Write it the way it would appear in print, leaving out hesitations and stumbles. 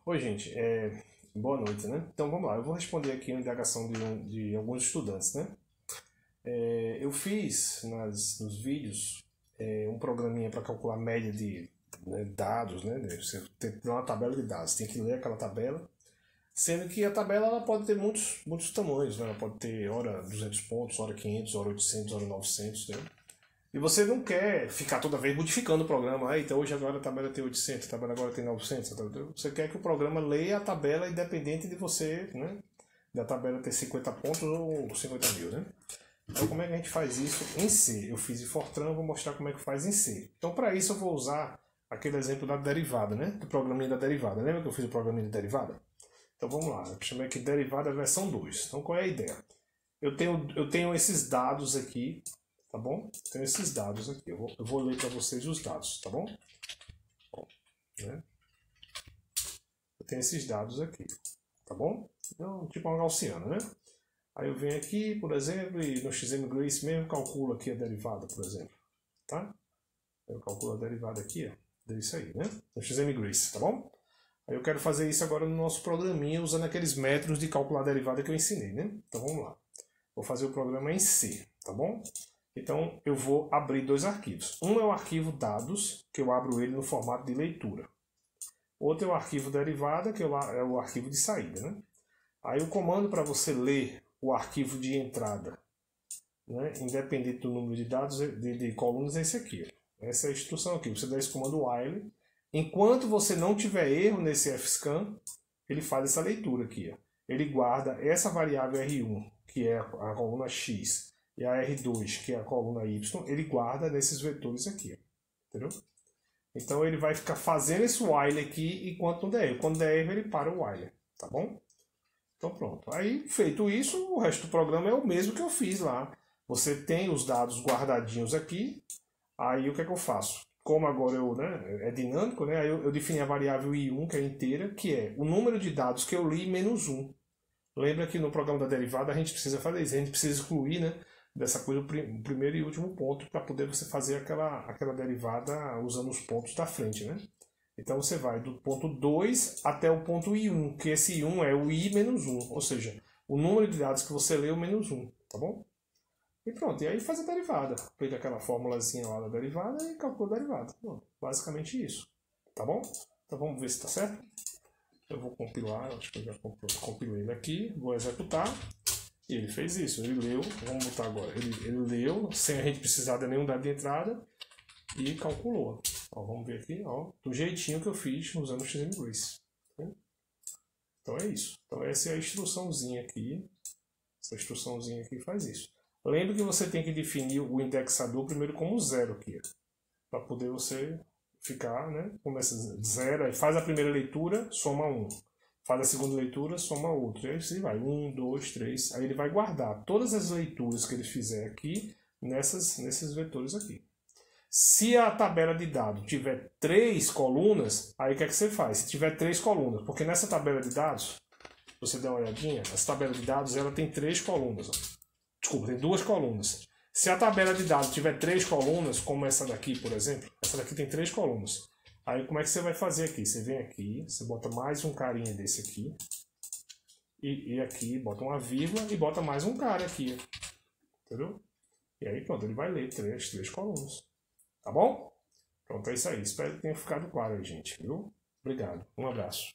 Oi, gente, boa noite, né? Então vamos lá, eu vou responder aqui uma indagação de alguns estudantes, né? Eu fiz nos vídeos um programinha para calcular a média de dados, né? Você tem uma tabela de dados, tem que ler aquela tabela, sendo que a tabela ela pode ter muitos tamanhos, né? Ela pode ter hora 200 pontos, hora 500, hora 800, hora 900, né? E você não quer ficar toda vez modificando o programa. Ah, então hoje agora a tabela tem 800, a tabela agora tem 900. Você quer que o programa leia a tabela independente de você, né? Da tabela ter 50 pontos ou 50 mil, né? Então como é que a gente faz isso em C? Eu fiz em Fortran, vou mostrar como é que faz em C. Então para isso eu vou usar aquele exemplo da derivada, né? Do programinha da derivada. Lembra que eu fiz o programinha de derivada? Então vamos lá, eu chamei aqui derivada versão 2. Então qual é a ideia? Eu tenho esses dados aqui, tá bom? Tenho esses dados aqui. Eu vou ler para vocês os dados, tá bom? Bom, né? Eu tenho esses dados aqui, tá bom? Então, tipo uma gaussiana, né? Aí eu venho aqui, por exemplo, e no XMGrace mesmo calculo aqui a derivada, por exemplo, tá? Eu calculo a derivada aqui, ó, disso aí, né? No XMGrace, tá bom? Aí eu quero fazer isso agora no nosso programinha usando aqueles métodos de calcular a derivada que eu ensinei, né? Então vamos lá. Vou fazer o programa em C, tá bom? Então eu vou abrir dois arquivos. Um é o arquivo dados, que eu abro ele no formato de leitura. Outro é o arquivo derivada, que é o arquivo de saída, né? Aí o comando para você ler o arquivo de entrada, né, independente do número de dados de colunas, é esse aqui. Essa é a instrução aqui. Você dá esse comando while. Enquanto você não tiver erro nesse fscan, ele faz essa leitura aqui. Ó. Ele guarda essa variável R1, que é a coluna X, e a R2, que é a coluna Y, ele guarda nesses vetores aqui. Ó. Entendeu? Então ele vai ficar fazendo esse while aqui enquanto não der erro. Quando der erro, ele para o while. Tá bom? Então pronto. Aí, feito isso, o resto do programa é o mesmo que eu fiz lá. Você tem os dados guardadinhos aqui. Aí o que é que eu faço? Como agora é dinâmico, né? Aí eu defini a variável i1, que é inteira, que é o número de dados que eu li menos 1. Lembra que no programa da derivada a gente precisa fazer isso. A gente precisa excluir, né, dessa coisa o primeiro e último ponto para poder você fazer aquela derivada usando os pontos da frente, né? Então você vai do ponto 2 até o ponto i1, que esse i1 é o i menos 1, ou seja, o número de dados que você leu menos 1, tá bom? E pronto, e aí faz a derivada. Pega aquela formulazinha lá da derivada e calcula a derivada. Pronto, basicamente isso, tá bom? Então vamos ver se está certo. Eu vou compilar, acho que eu já compilei ele aqui, vou executar. E ele fez isso, ele leu, vamos botar agora, ele leu, sem a gente precisar de nenhum dado de entrada, e calculou. Ó, vamos ver aqui, ó, do jeitinho que eu fiz usando o XMGrace. Então é isso. Então essa é a instruçãozinha aqui. Essa instruçãozinha aqui faz isso. Lembre que você tem que definir o indexador primeiro como 0 aqui. Para poder você ficar, né? Começa 0, aí faz a primeira leitura, soma 1. Faz a segunda leitura, soma outro. E aí você vai 1, 2, 3. Aí ele vai guardar todas as leituras que ele fizer aqui nesses vetores aqui. Se a tabela de dados tiver 3 colunas, aí o que é que você faz? Se tiver 3 colunas, porque nessa tabela de dados, você dá uma olhadinha, essa tabela de dados ela tem 3 colunas. Ó. Desculpa, tem 2 colunas. Se a tabela de dados tiver 3 colunas, como essa daqui, por exemplo, essa daqui tem 3 colunas. Aí como é que você vai fazer aqui? Você vem aqui, você bota mais um carinha desse aqui, e aqui bota uma vírgula e bota mais um cara aqui. Entendeu? E aí pronto, ele vai ler 3 colunas. Tá bom? Pronto, é isso aí. Espero que tenha ficado claro aí, gente. Viu? Obrigado. Um abraço.